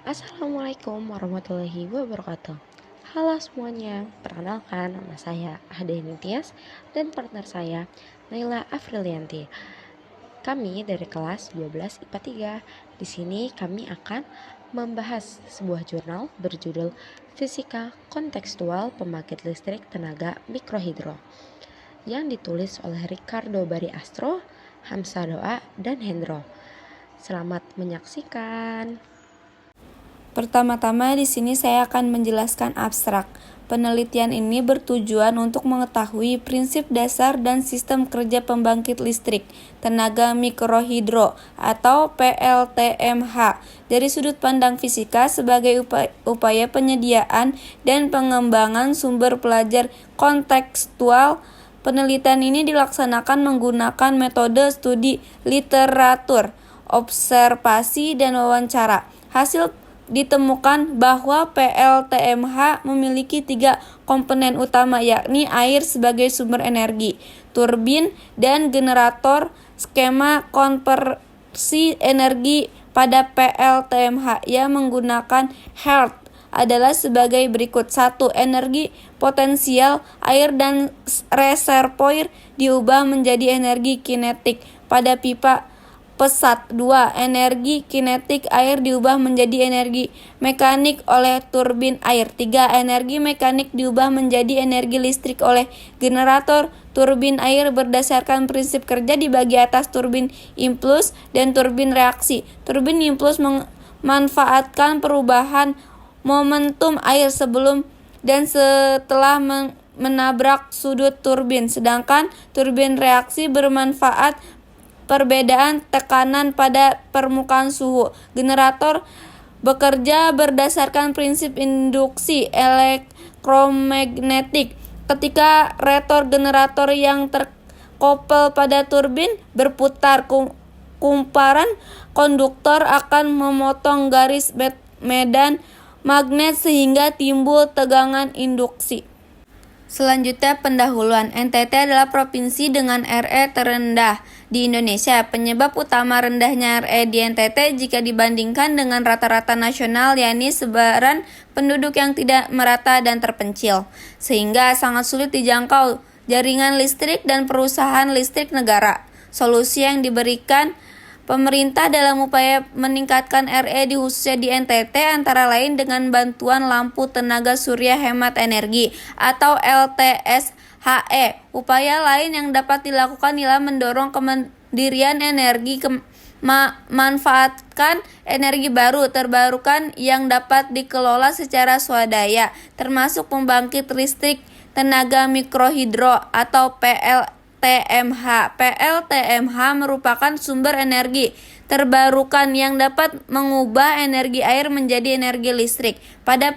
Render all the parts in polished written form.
Assalamualaikum warahmatullahi wabarakatuh. Halo semuanya, perkenalkan nama saya Ahdaini Tias dan partner saya Naila Afrilianti. Kami dari kelas 12 IPA 3. Di sini kami akan membahas sebuah jurnal berjudul Fisika Kontekstual Pembangkit Listrik Tenaga Mikrohidro yang ditulis oleh Ricardo Bari Astro, Hamsa Doa, dan Hendro. Selamat menyaksikan. Pertama-tama di sini saya akan menjelaskan abstrak. Penelitian ini bertujuan untuk mengetahui prinsip dasar dan sistem kerja pembangkit listrik tenaga mikrohidro atau PLTMH dari sudut pandang fisika sebagai upaya penyediaan dan pengembangan sumber pelajar kontekstual. Penelitian ini dilaksanakan menggunakan metode studi literatur, observasi, dan wawancara. Hasil ditemukan bahwa PLTMH memiliki 3 komponen utama, yakni air sebagai sumber energi, turbin, dan generator. Skema konversi energi pada PLTMH yang menggunakan Hertz adalah sebagai berikut. 1. Energi potensial air dan reservoir diubah menjadi energi kinetik pada pipa pesat. 2. Energi kinetik air diubah menjadi energi mekanik oleh turbin air. 3. Energi mekanik diubah menjadi energi listrik oleh generator turbin air berdasarkan prinsip kerja dibagi atas turbin impuls dan turbin reaksi. Turbin impuls memanfaatkan perubahan momentum air sebelum dan setelah menabrak sudut turbin, sedangkan turbin reaksi bermanfaat perbedaan tekanan pada permukaan suhu. Generator bekerja berdasarkan prinsip induksi elektromagnetik. Ketika rotor generator yang terkoppel pada turbin berputar, kumparan konduktor akan memotong garis medan magnet sehingga timbul tegangan induksi. Selanjutnya pendahuluan. NTT adalah provinsi dengan RE terendah di Indonesia. Penyebab utama rendahnya RE di NTT jika dibandingkan dengan rata-rata nasional yakni sebaran penduduk yang tidak merata dan terpencil, sehingga sangat sulit dijangkau jaringan listrik dan perusahaan listrik negara. Solusi yang diberikan pemerintah dalam upaya meningkatkan RE khususnya di NTT antara lain dengan bantuan lampu tenaga surya hemat energi atau LTSHE. Upaya lain yang dapat dilakukan ialah mendorong kemandirian energi, manfaatkan energi baru terbarukan yang dapat dikelola secara swadaya, termasuk pembangkit listrik tenaga mikrohidro atau PLTMH. PLTMH merupakan sumber energi terbarukan yang dapat mengubah energi air menjadi energi listrik. Pada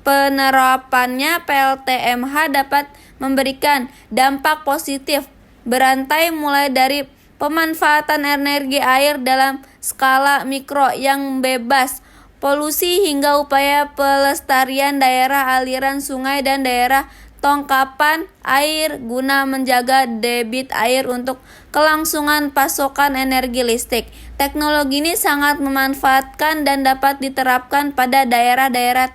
penerapannya, PLTMH dapat memberikan dampak positif berantai mulai dari pemanfaatan energi air dalam skala mikro yang bebas polusi hingga upaya pelestarian daerah aliran sungai dan daerah tongkapan air guna menjaga debit air untuk kelangsungan pasokan energi listrik. Teknologi ini sangat memanfaatkan dan dapat diterapkan pada daerah-daerah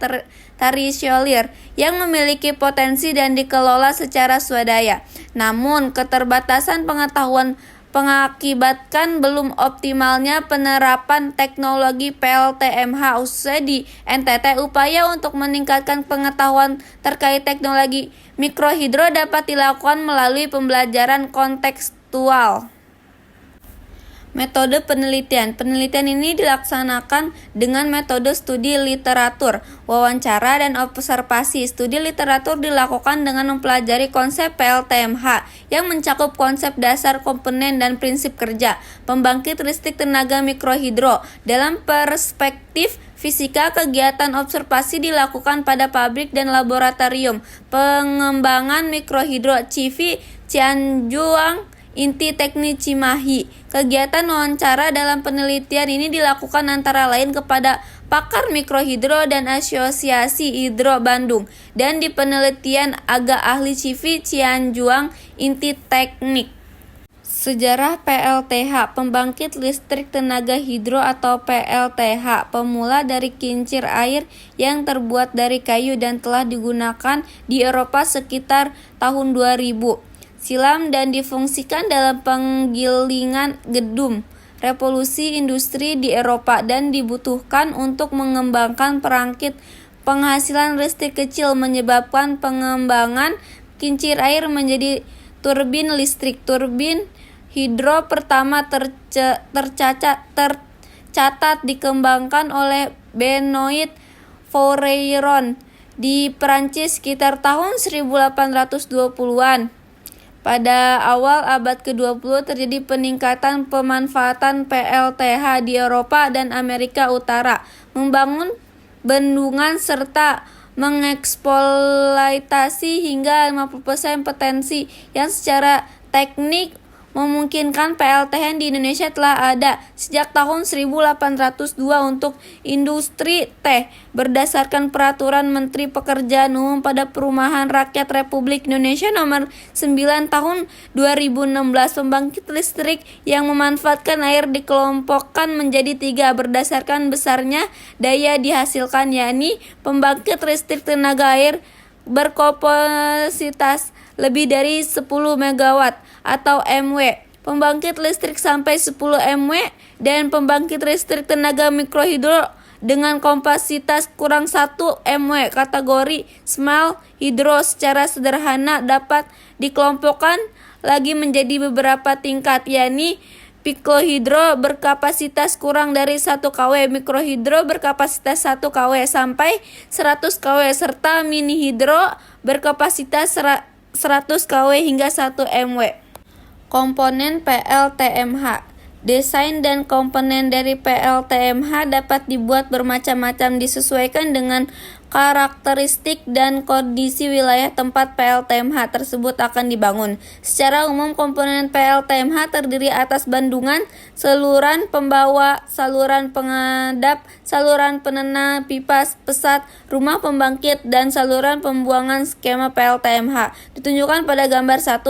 terisolir yang memiliki potensi dan dikelola secara swadaya. Namun, keterbatasan pengetahuan mengakibatkan belum optimalnya penerapan teknologi PLTMH khususnya di NTT. Upaya untuk meningkatkan pengetahuan terkait teknologi mikrohidro dapat dilakukan melalui pembelajaran kontekstual. Metode penelitian. Penelitian ini dilaksanakan dengan metode studi literatur, wawancara, dan observasi. Studi literatur dilakukan dengan mempelajari konsep PLTMH yang mencakup konsep dasar, komponen, dan prinsip kerja pembangkit listrik tenaga mikrohidro. Dalam perspektif fisika, kegiatan observasi dilakukan pada pabrik dan laboratorium pengembangan mikrohidro CV Cianjuang, Inti Teknik Cimahi. Kegiatan wawancara dalam penelitian ini dilakukan antara lain kepada pakar mikrohidro dan Asosiasi Hidro Bandung, dan di penelitian aga ahli CV Cianjuang Inti Teknik. Sejarah PLTH, pembangkit listrik tenaga hidro atau PLTH, pemula dari kincir air yang terbuat dari kayu dan telah digunakan di Eropa sekitar tahun 2000 silam dan difungsikan dalam penggilingan gedung revolusi industri di Eropa dan dibutuhkan untuk mengembangkan perangkit penghasilan listrik kecil, menyebabkan pengembangan kincir air menjadi turbin listrik. Turbin hidro pertama tercatat dikembangkan oleh Benoit Foureiron di Prancis sekitar tahun 1820-an. Pada awal abad ke-20 terjadi peningkatan pemanfaatan PLTH di Eropa dan Amerika Utara, membangun bendungan serta mengeksploitasi hingga 50% potensi yang secara teknik memungkinkan PLTH di Indonesia telah ada sejak tahun 1802 untuk industri teh berdasarkan Peraturan Menteri Pekerjaan Umum pada Perumahan Rakyat Republik Indonesia Nomor 9 Tahun 2016. Pembangkit listrik yang memanfaatkan air dikelompokkan menjadi 3 berdasarkan besarnya daya dihasilkan, yakni pembangkit listrik tenaga air berkapasitas lebih dari 10 MW atau MW, pembangkit listrik sampai 10 MW, dan pembangkit listrik tenaga mikrohidro dengan kapasitas kurang 1 MW. Kategori small hydro secara sederhana dapat dikelompokkan lagi menjadi beberapa tingkat, yakni piklohidro berkapasitas kurang dari 1 kW, mikrohidro berkapasitas 1 kW sampai 100 kW, serta mini hidro berkapasitas 100 kW hingga 1 MW. Komponen PLTMH. Desain dan komponen dari PLTMH dapat dibuat bermacam-macam disesuaikan dengan karakteristik dan kondisi wilayah tempat PLTMH tersebut akan dibangun. Secara umum, komponen PLTMH terdiri atas bendungan, saluran pembawa, saluran pengadap, saluran penena, pipa pesat, rumah pembangkit, dan saluran pembuangan. Skema PLTMH ditunjukkan pada gambar 1.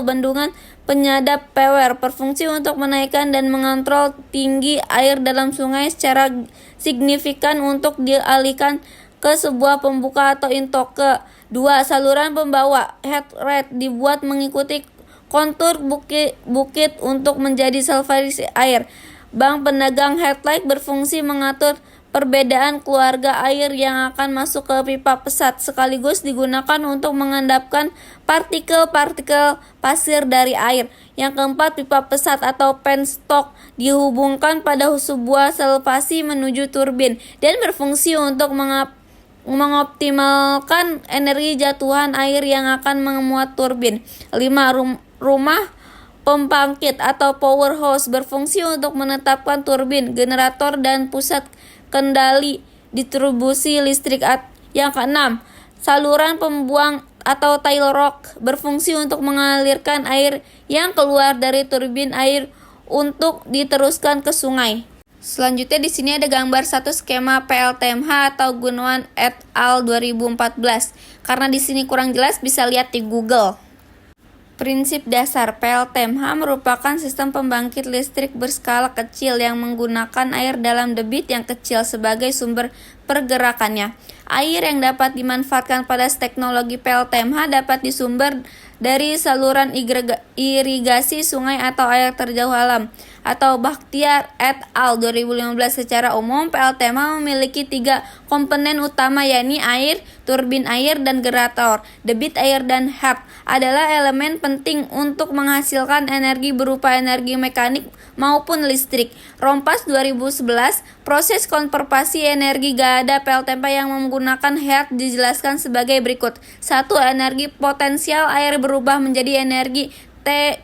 Bendungan penyadap PWR berfungsi untuk menaikkan dan mengontrol tinggi air dalam sungai secara signifikan untuk dialihkan ke sebuah pembuka atau intoke. 2. Saluran pembawa head rate dibuat mengikuti kontur bukit untuk menjadi salvasi air. Bank penegang headlight berfungsi mengatur perbedaan keluarga air yang akan masuk ke pipa pesat, sekaligus digunakan untuk mengendapkan partikel-partikel pasir dari air. Yang keempat, pipa pesat atau penstock dihubungkan pada sebuah salvasi menuju turbin dan berfungsi untuk mengoptimalkan energi jatuhan air yang akan memuat turbin. 5. Rumah pembangkit atau powerhouse berfungsi untuk menetapkan turbin, generator, dan pusat kendali distribusi listrik. Yang keenam, saluran pembuang atau tail rock berfungsi untuk mengalirkan air yang keluar dari turbin air untuk diteruskan ke sungai. Selanjutnya di sini ada gambar 1 skema PLTMH atau Gunawan et al. 2014. Karena di sini kurang jelas bisa lihat di Google. Prinsip dasar PLTMH merupakan sistem pembangkit listrik berskala kecil yang menggunakan air dalam debit yang kecil sebagai sumber pergerakannya. Air yang dapat dimanfaatkan pada teknologi PLTMH dapat disumber dari saluran irigasi sungai atau air terjauh alam, atau Bakhtiar et al. 2015. Secara umum, PLTMH memiliki 3 komponen utama, yakni air, turbin air, dan generator. Debit air dan head adalah elemen penting untuk menghasilkan energi berupa energi mekanik maupun listrik. Rompas 2011, proses konversi energi gada PLTMH yang menggunakan head dijelaskan sebagai berikut. 1. Energi potensial air berubah menjadi energi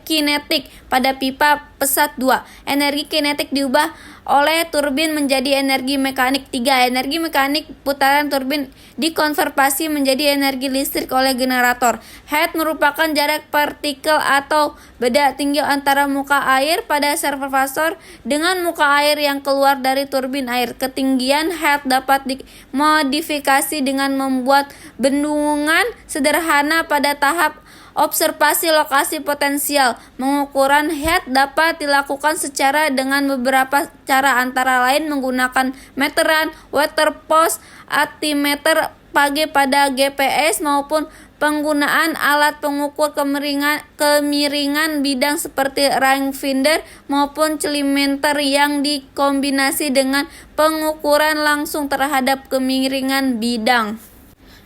kinetik pada pipa pesat. 2. Energi kinetik diubah oleh turbin menjadi energi mekanik. 3. Energi mekanik putaran turbin dikonversi menjadi energi listrik oleh generator. Head merupakan jarak partikel atau beda tinggi antara muka air pada reservoir dengan muka air yang keluar dari turbin air. Ketinggian head dapat dimodifikasi dengan membuat bendungan sederhana pada tahap observasi lokasi potensial. Pengukuran head dapat dilakukan secara dengan beberapa cara, antara lain menggunakan meteran, water post, altimeter page pada GPS, maupun penggunaan alat pengukur kemiringan bidang seperti rangefinder maupun cilimeter yang dikombinasi dengan pengukuran langsung terhadap kemiringan bidang.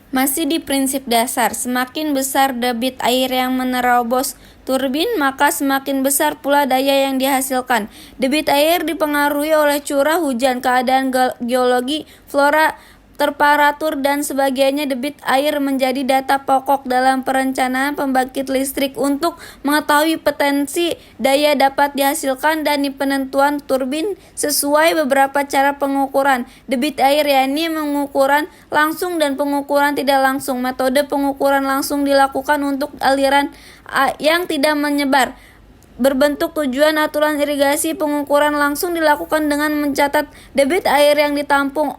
Masih di prinsip dasar, semakin besar debit air yang menerobos turbin, maka semakin besar pula daya yang dihasilkan. Debit air dipengaruhi oleh curah hujan, keadaan geologi, flora, temperatur, dan sebagainya. Debit air menjadi data pokok dalam perencanaan pembangkit listrik untuk mengetahui potensi daya dapat dihasilkan dan penentuan turbin sesuai beberapa cara pengukuran debit air, yakni pengukuran langsung dan pengukuran tidak langsung. Metode pengukuran langsung dilakukan untuk aliran yang tidak menyebar berbentuk tujuan aturan irigasi. Pengukuran langsung dilakukan dengan mencatat debit air yang ditampung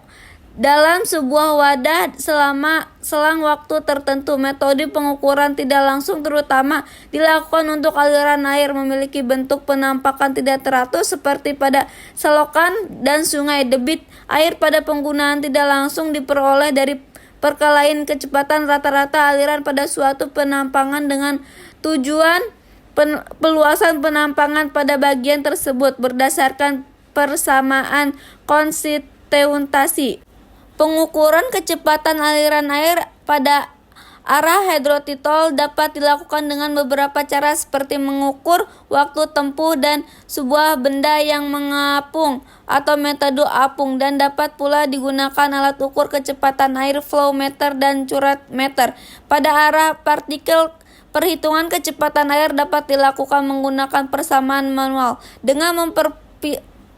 dalam sebuah wadah selama selang waktu tertentu. Metode pengukuran tidak langsung terutama dilakukan untuk aliran air memiliki bentuk penampakan tidak teratur seperti pada selokan dan sungai. Debit air pada penggunaan tidak langsung diperoleh dari perkelahian kecepatan rata-rata aliran pada suatu penampangan dengan tujuan peluasan penampangan pada bagian tersebut berdasarkan persamaan konstitusi. Pengukuran kecepatan aliran air pada arah hidrotitol dapat dilakukan dengan beberapa cara seperti mengukur waktu tempuh dan sebuah benda yang mengapung atau metode apung, dan dapat pula digunakan alat ukur kecepatan air flow meter dan current meter. Pada arah partikel, perhitungan kecepatan air dapat dilakukan menggunakan persamaan manual dengan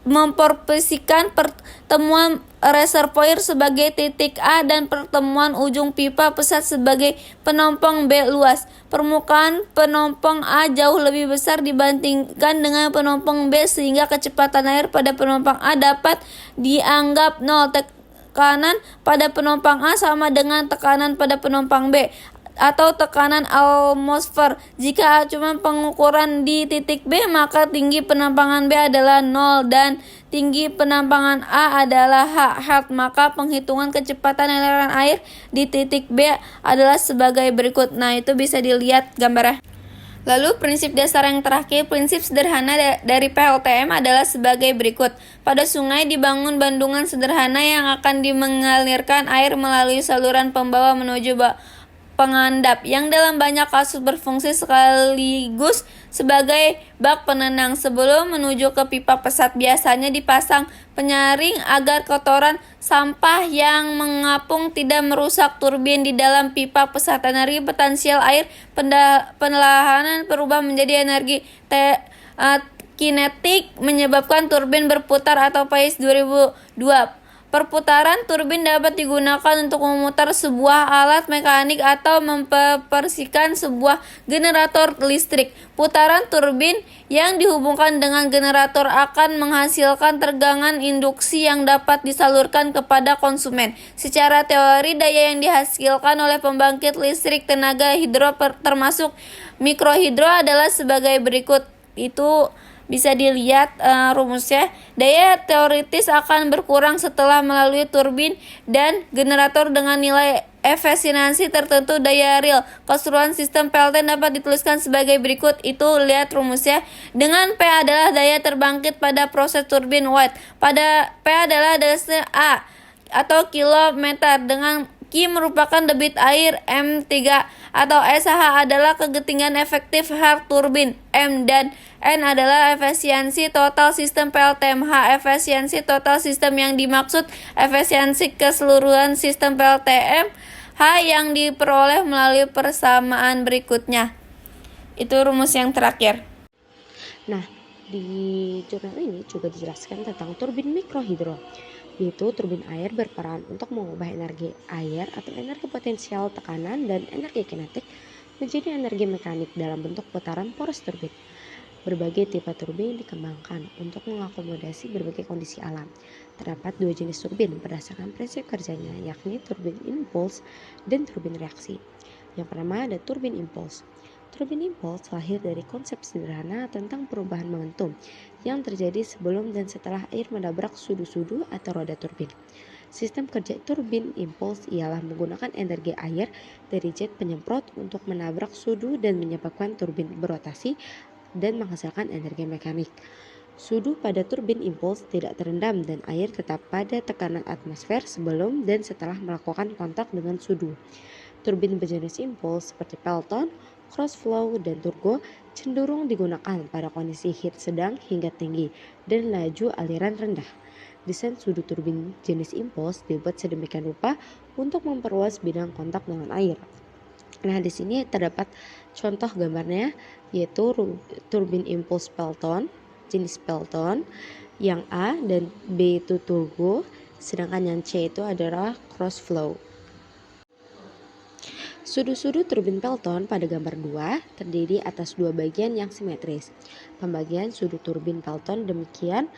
memproyeksikan pertemuan reservoir sebagai titik A dan pertemuan ujung pipa pesat sebagai penumpang B luas. Permukaan penumpang A jauh lebih besar dibandingkan dengan penumpang B sehingga kecepatan air pada penumpang A dapat dianggap nol. Tekanan pada penumpang A sama dengan tekanan pada penumpang B atau tekanan atmosfer. Jika cuma pengukuran di titik B, maka tinggi penampangan B adalah 0 dan tinggi penampangan A adalah H. Maka penghitungan kecepatan aliran air di titik B adalah sebagai berikut. Nah, itu bisa dilihat gambarnya. Lalu prinsip dasar yang terakhir, prinsip sederhana dari PLTM adalah sebagai berikut. Pada sungai dibangun bendungan sederhana yang akan mengalirkan air melalui saluran pembawa menuju pengendap yang dalam banyak kasus berfungsi sekaligus sebagai bak penenang. Sebelum menuju ke pipa pesat biasanya dipasang penyaring agar kotoran sampah yang mengapung tidak merusak turbin di dalam pipa pesat. Energi potensial air perlahan berubah menjadi energi kinetik menyebabkan turbin berputar atau phase 2002. Perputaran turbin dapat digunakan untuk memutar sebuah alat mekanik atau mempersikan sebuah generator listrik. Putaran turbin yang dihubungkan dengan generator akan menghasilkan tegangan induksi yang dapat disalurkan kepada konsumen. Secara teori, daya yang dihasilkan oleh pembangkit listrik tenaga hidro termasuk mikrohidro adalah sebagai berikut. Itu bisa dilihat rumusnya. Daya teoritis akan berkurang setelah melalui turbin dan generator dengan nilai efisiensi tertentu. Daya real keseluruhan sistem PLTN dapat dituliskan sebagai berikut. Itu lihat rumusnya. Dengan P adalah daya terbangkit pada proses turbin watt. Pada P adalah dasar A atau kilometer, dengan Q merupakan debit air, M3 atau SH adalah kegentingan efektif hard turbin, M, dan N adalah efisiensi total sistem PLTM. H efisiensi total sistem yang dimaksud efisiensi keseluruhan sistem PLTM H yang diperoleh melalui persamaan berikutnya. Itu rumus yang terakhir. Nah, Di jurnal ini juga dijelaskan tentang turbin mikrohidro, yaitu turbin air berperan untuk mengubah energi air atau energi potensial tekanan dan energi kinetik menjadi energi mekanik dalam bentuk putaran poros turbin. Berbagai tipe turbin dikembangkan untuk mengakomodasi berbagai kondisi alam. Terdapat dua jenis turbin berdasarkan prinsip kerjanya, yakni turbin impuls dan turbin reaksi. Yang pertama ada turbin impuls. Turbin impuls lahir dari konsep sederhana tentang perubahan momentum yang terjadi sebelum dan setelah air menabrak sudu-sudu atau roda turbin. Sistem kerja turbin impuls ialah menggunakan energi air dari jet penyemprot untuk menabrak sudu dan menyebabkan turbin berotasi dan menghasilkan energi mekanik. Sudu pada turbin impuls tidak terendam dan air tetap pada tekanan atmosfer sebelum dan setelah melakukan kontak dengan sudu. Turbin berjenis impuls seperti Pelton, cross-flow, dan turbo cenderung digunakan pada kondisi heat sedang hingga tinggi dan laju aliran rendah. Desain sudu turbin jenis impuls dibuat sedemikian rupa untuk memperluas bidang kontak dengan air. Nah, di sini terdapat contoh gambarnya, yaitu turbin impuls Pelton, jenis Pelton, yang A dan B itu turbo, sedangkan yang C itu adalah cross flow. Sudut-sudut turbin Pelton pada gambar 2 terdiri atas dua bagian yang simetris. Pembagian sudut turbin Pelton demikian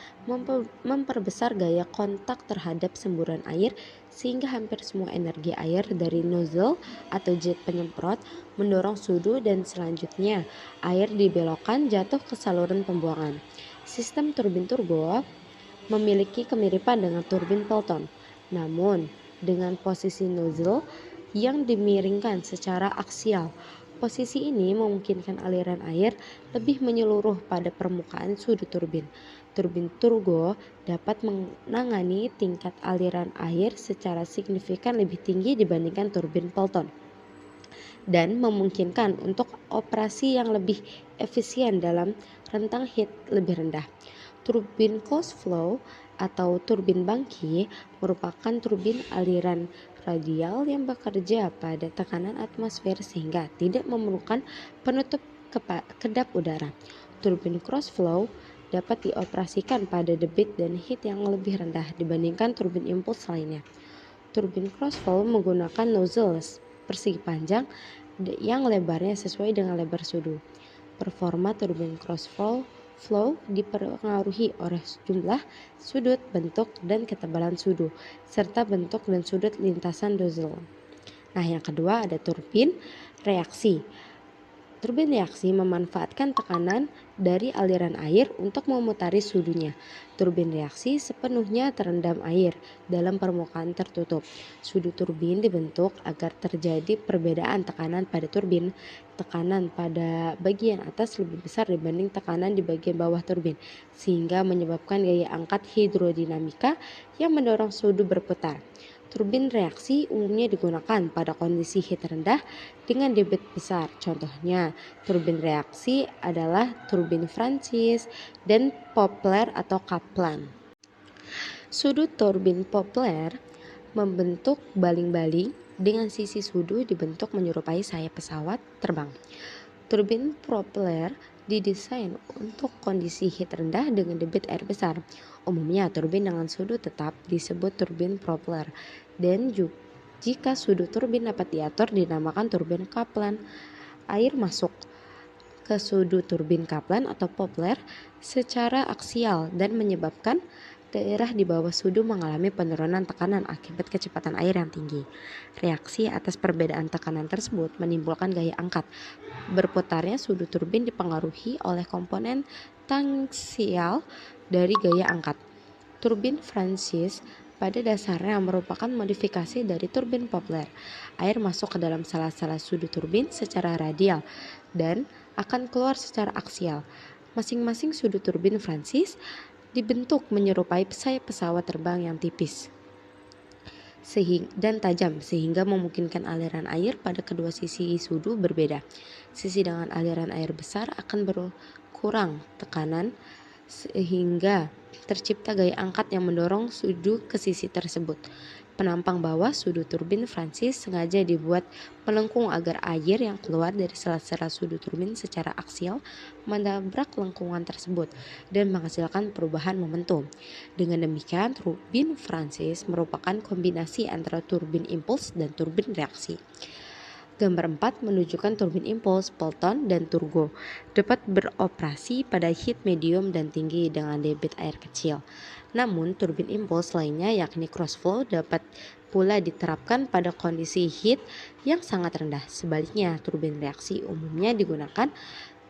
memperbesar gaya kontak terhadap semburan air sehingga hampir semua energi air dari nozzle atau jet penyemprot mendorong sudu dan selanjutnya air dibelokkan jatuh ke saluran pembuangan. Sistem turbin turbo memiliki kemiripan dengan turbin Pelton, namun dengan posisi nozzle yang dimiringkan secara aksial. Posisi ini memungkinkan aliran air lebih menyeluruh pada permukaan sudut turbin. Turbin turbo dapat menangani tingkat aliran air secara signifikan lebih tinggi dibandingkan turbin Pelton dan memungkinkan untuk operasi yang lebih efisien dalam rentang heat lebih rendah. Turbin closed flow atau turbin bangki merupakan turbin aliran radial yang bekerja pada tekanan atmosfer sehingga tidak memerlukan penutup kedap udara. Turbin cross flow dapat dioperasikan pada debit dan heat yang lebih rendah dibandingkan turbin impuls lainnya. Turbin cross flow menggunakan nozzles persegi panjang yang lebarnya sesuai dengan lebar sudu. Performa turbin cross flow dipengaruhi oleh jumlah, sudut, bentuk, dan ketebalan sudu, serta bentuk dan sudut lintasan nozzle. Nah, yang kedua ada turbin reaksi. Turbin reaksi memanfaatkan tekanan dari aliran air untuk memutari sudunya. Turbin reaksi sepenuhnya terendam air dalam permukaan tertutup. Sudu turbin dibentuk agar terjadi perbedaan tekanan pada turbin. Tekanan pada bagian atas lebih besar dibanding tekanan di bagian bawah turbin, sehingga menyebabkan gaya angkat hidrodinamika yang mendorong sudu berputar. Turbin reaksi umumnya digunakan pada kondisi heat rendah dengan debit besar. Contohnya, turbin reaksi adalah turbin Francis dan Poplar atau Kaplan. Sudut turbin Poplar membentuk baling-baling dengan sisi sudu dibentuk menyerupai sayap pesawat terbang. Turbin Poplar didesain untuk kondisi heat rendah dengan debit air besar. Umumnya turbin dengan sudut tetap disebut turbin Poplar, dan jika sudut turbin dapat diatur dinamakan turbin Kaplan. Air masuk ke sudut turbin Kaplan atau Poplar secara aksial dan menyebabkan daerah di bawah sudu mengalami penurunan tekanan akibat kecepatan air yang tinggi. Reaksi atas perbedaan tekanan tersebut menimbulkan gaya angkat. Berputarnya sudut turbin dipengaruhi oleh komponen tangensial dari gaya angkat. Turbin Francis pada dasarnya merupakan modifikasi dari turbin Poplar. Air masuk ke dalam sela-sela sudut turbin secara radial dan akan keluar secara aksial. Masing-masing sudut turbin Francis dibentuk menyerupai sayap pesawat terbang yang tipis dan tajam sehingga memungkinkan aliran air pada kedua sisi sudu berbeda. Sisi dengan aliran air besar akan berkurang tekanan sehingga tercipta gaya angkat yang mendorong sudu ke sisi tersebut. Penampang bawah sudu turbin Francis sengaja dibuat melengkung agar air yang keluar dari sela-sela sudu turbin secara aksial menabrak lengkungan tersebut dan menghasilkan perubahan momentum. Dengan demikian, turbin Francis merupakan kombinasi antara turbin impuls dan turbin reaksi. Gambar 4 menunjukkan turbin impuls, Pelton, dan turbo dapat beroperasi pada heat medium dan tinggi dengan debit air kecil. Namun, turbin impuls lainnya yakni cross flow dapat pula diterapkan pada kondisi heat yang sangat rendah. Sebaliknya, turbin reaksi umumnya digunakan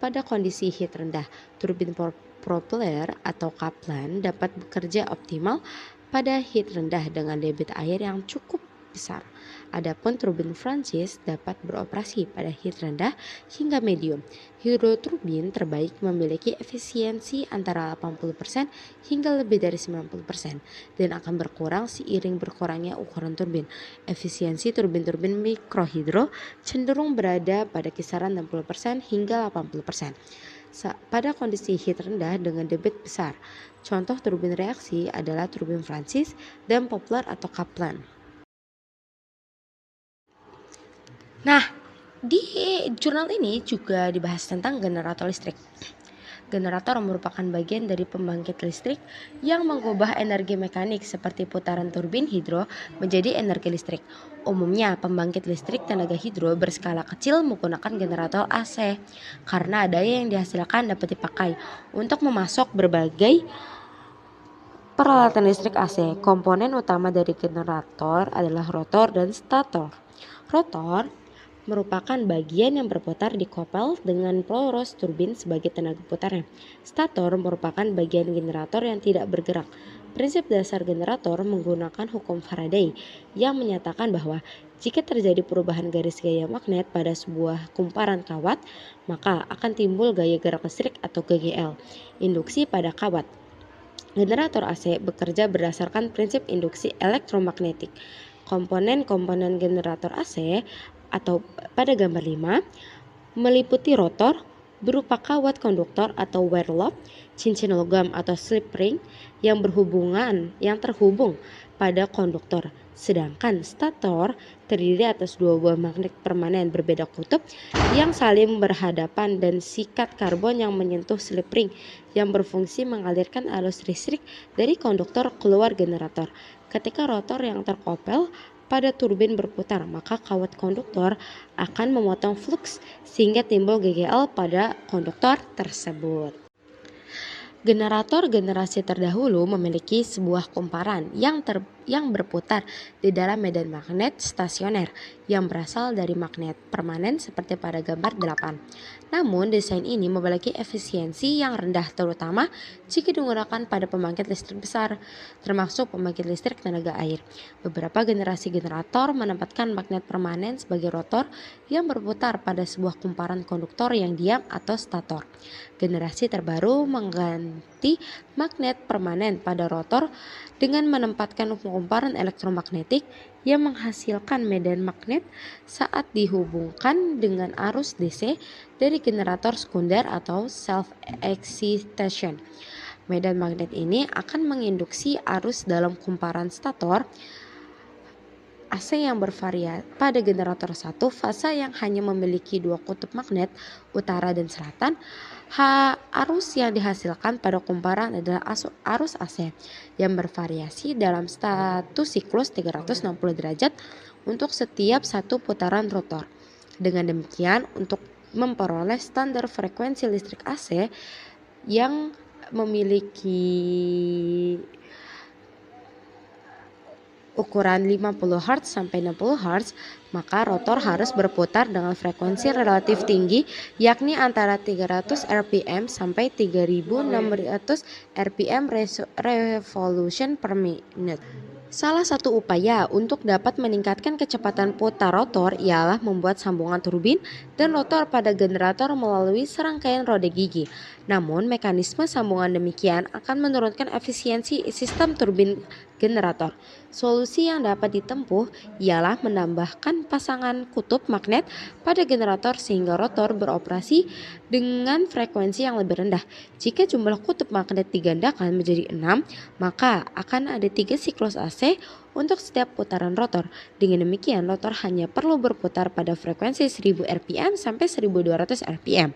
pada kondisi heat rendah. Turbin propeller atau kaplan dapat bekerja optimal pada heat rendah dengan debit air yang cukup besar. Adapun turbin Francis dapat beroperasi pada heat rendah hingga medium. Hidroturbin terbaik memiliki efisiensi antara 80% hingga lebih dari 90% dan akan berkurang seiring berkurangnya ukuran turbin. Efisiensi turbin-turbin mikrohidro cenderung berada pada kisaran 60% hingga 80%. Pada kondisi heat rendah dengan debit besar. Contoh turbin reaksi adalah turbin Francis dan Poplar atau Kaplan. Nah, di jurnal ini juga dibahas tentang generator listrik. Generator merupakan bagian dari pembangkit listrik yang mengubah energi mekanik seperti putaran turbin hidro menjadi energi listrik. Umumnya, pembangkit listrik tenaga hidro berskala kecil menggunakan generator AC karena daya yang dihasilkan dapat dipakai untuk memasok berbagai peralatan listrik AC. Komponen utama dari generator adalah rotor dan stator. Rotor merupakan bagian yang berputar di kopel dengan poros turbin sebagai tenaga putarnya. Stator merupakan bagian generator yang tidak bergerak. Prinsip dasar generator menggunakan hukum Faraday yang menyatakan bahwa jika terjadi perubahan garis gaya magnet pada sebuah kumparan kawat, maka akan timbul gaya gerak listrik atau GGL. Induksi pada kawat. Generator AC bekerja berdasarkan prinsip induksi elektromagnetik. Komponen-komponen generator AC atau pada gambar 5 meliputi rotor berupa kawat konduktor atau wear loop, cincin logam atau slip ring yang terhubung pada konduktor. Sedangkan stator terdiri atas dua buah magnet permanen berbeda kutub yang saling berhadapan dan sikat karbon yang menyentuh slip ring yang berfungsi mengalirkan arus listrik dari konduktor keluar generator. Ketika rotor yang terkopel pada turbin berputar, maka kawat konduktor akan memotong flux sehingga timbul GGL pada konduktor tersebut. Generator generasi terdahulu memiliki sebuah kumparan yang berputar di dalam medan magnet stasioner yang berasal dari magnet permanen seperti pada gambar 8. Namun desain ini memiliki efisiensi yang rendah terutama jika digunakan pada pembangkit listrik besar, termasuk pembangkit listrik tenaga air. Beberapa generasi generator menempatkan magnet permanen sebagai rotor yang berputar pada sebuah kumparan konduktor yang diam atau stator. Generasi terbaru mengganti magnet permanen pada rotor dengan menempatkan kumparan elektromagnetik yang menghasilkan medan magnet saat dihubungkan dengan arus DC dari generator sekunder atau self-excitation. Medan magnet ini akan menginduksi arus dalam kumparan stator AC yang bervariasi. Pada generator 1 fase yang hanya memiliki dua kutub magnet, utara dan selatan, arus yang dihasilkan pada kumparan adalah arus AC yang bervariasi dalam satu siklus 360 derajat untuk setiap satu putaran rotor. Dengan demikian, untuk memperoleh standar frekuensi listrik AC yang memiliki ukuran 50 Hz sampai 60 Hz, maka rotor harus berputar dengan frekuensi relatif tinggi yakni antara 300 rpm sampai 3600 rpm revolution per minute. Salah satu upaya untuk dapat meningkatkan kecepatan putar rotor ialah membuat sambungan turbin dan rotor pada generator melalui serangkaian roda gigi. Namun, mekanisme sambungan demikian akan menurunkan efisiensi sistem turbin generator. Solusi yang dapat ditempuh ialah menambahkan pasangan kutub magnet pada generator sehingga rotor beroperasi dengan frekuensi yang lebih rendah. Jika jumlah kutub magnet digandakan menjadi 6, maka akan ada 3 siklus AC untuk setiap putaran rotor. Dengan demikian, rotor hanya perlu berputar pada frekuensi 1000 rpm sampai 1200 rpm.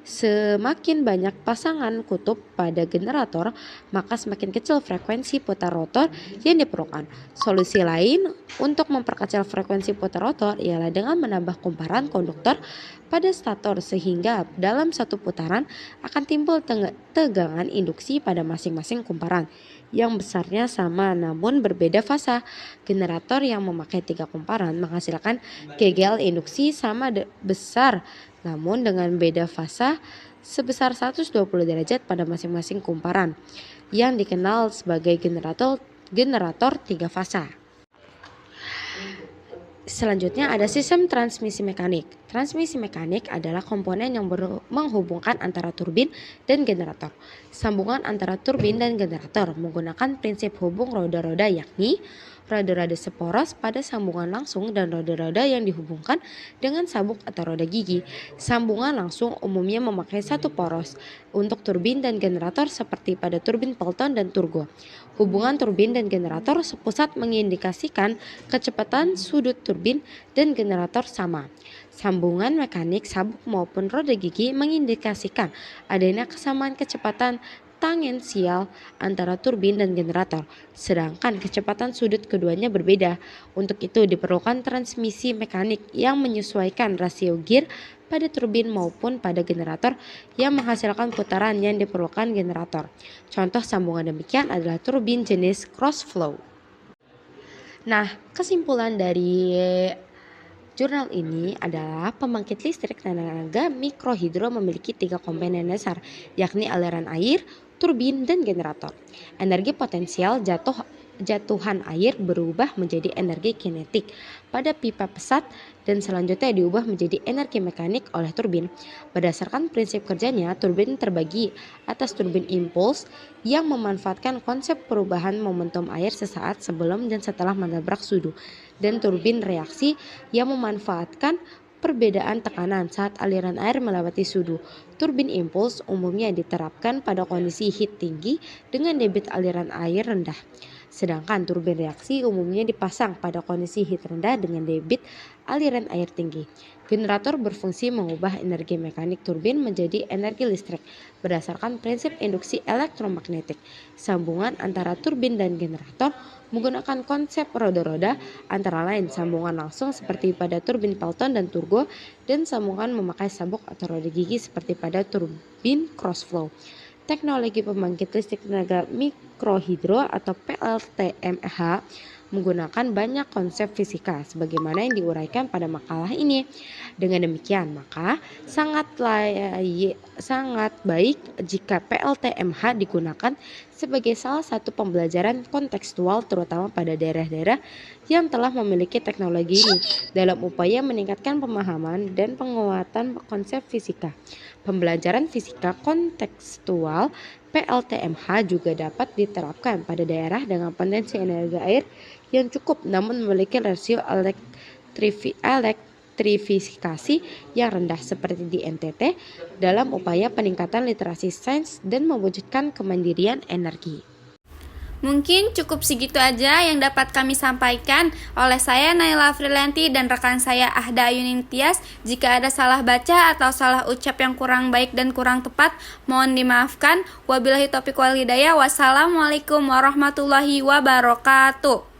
Semakin banyak pasangan kutub pada generator, maka semakin kecil frekuensi putar rotor yang diperlukan. Solusi lain untuk memperkecil frekuensi putar rotor ialah dengan menambah kumparan konduktor pada stator sehingga dalam satu putaran akan timbul tegangan induksi pada masing-masing kumparan yang besarnya sama namun berbeda fasa. Generator yang memakai 3 kumparan menghasilkan kegel induksi sama besar namun dengan beda fasa sebesar 120 derajat pada masing-masing kumparan yang dikenal sebagai generator 3 fasa. Selanjutnya ada sistem transmisi mekanik. Transmisi mekanik adalah komponen yang menghubungkan antara turbin dan generator. Sambungan antara turbin dan generator menggunakan prinsip hubung roda-roda, yakni roda-roda seporos pada sambungan langsung dan roda-roda yang dihubungkan dengan sabuk atau roda gigi. Sambungan langsung umumnya memakai satu poros untuk turbin dan generator seperti pada turbin Pelton dan turbo. Hubungan turbin dan generator sepusat mengindikasikan kecepatan sudut turbin dan generator sama. Sambungan mekanik sabuk maupun roda gigi mengindikasikan adanya kesamaan kecepatan tangensial antara turbin dan generator, sedangkan kecepatan sudut keduanya berbeda. Untuk itu diperlukan transmisi mekanik yang menyesuaikan rasio gear pada turbin maupun pada generator yang menghasilkan putaran yang diperlukan generator. Contoh sambungan demikian adalah turbin jenis cross flow. Nah, kesimpulan dari jurnal ini adalah pembangkit listrik tenaga mikrohidro memiliki 3 komponen dasar, yakni aliran air, turbin, dan generator. Energi potensial jatuhan air berubah menjadi energi kinetik pada pipa pesat dan selanjutnya diubah menjadi energi mekanik oleh turbin. Berdasarkan prinsip kerjanya, turbin terbagi atas turbin impuls yang memanfaatkan konsep perubahan momentum air sesaat sebelum dan setelah menabrak sudu, dan turbin reaksi yang memanfaatkan perbedaan tekanan saat aliran air melewati sudu. Turbin impuls umumnya diterapkan pada kondisi heat tinggi dengan debit aliran air rendah. Sedangkan turbin reaksi umumnya dipasang pada kondisi heat rendah dengan debit aliran air tinggi. Generator berfungsi mengubah energi mekanik turbin menjadi energi listrik berdasarkan prinsip induksi elektromagnetik. Sambungan antara turbin dan generator menggunakan konsep roda-roda, antara lain sambungan langsung seperti pada turbin Pelton dan turbo, dan sambungan memakai sabuk atau roda gigi seperti pada turbin cross flow. Teknologi pembangkit listrik tenaga mikrohidro atau PLTMH menggunakan banyak konsep fisika sebagaimana yang diuraikan pada makalah ini. Dengan demikian, maka sangat baik jika PLTMH digunakan sebagai salah satu pembelajaran kontekstual terutama pada daerah-daerah yang telah memiliki teknologi ini dalam upaya meningkatkan pemahaman dan penguatan konsep fisika. Pembelajaran fisika kontekstual PLTMH juga dapat diterapkan pada daerah dengan potensi energi air yang cukup namun memiliki rasio elektrifikasi yang rendah seperti di NTT dalam upaya peningkatan literasi sains dan mewujudkan kemandirian energi. Mungkin cukup segitu aja yang dapat kami sampaikan oleh saya Naila Afrilianti dan rekan saya Ahda Ayuning Tias. Jika ada salah baca atau salah ucap yang kurang baik dan kurang tepat, mohon dimaafkan. Wabillahi taufiq wal hidayah. Wassalamualaikum warahmatullahi wabarakatuh.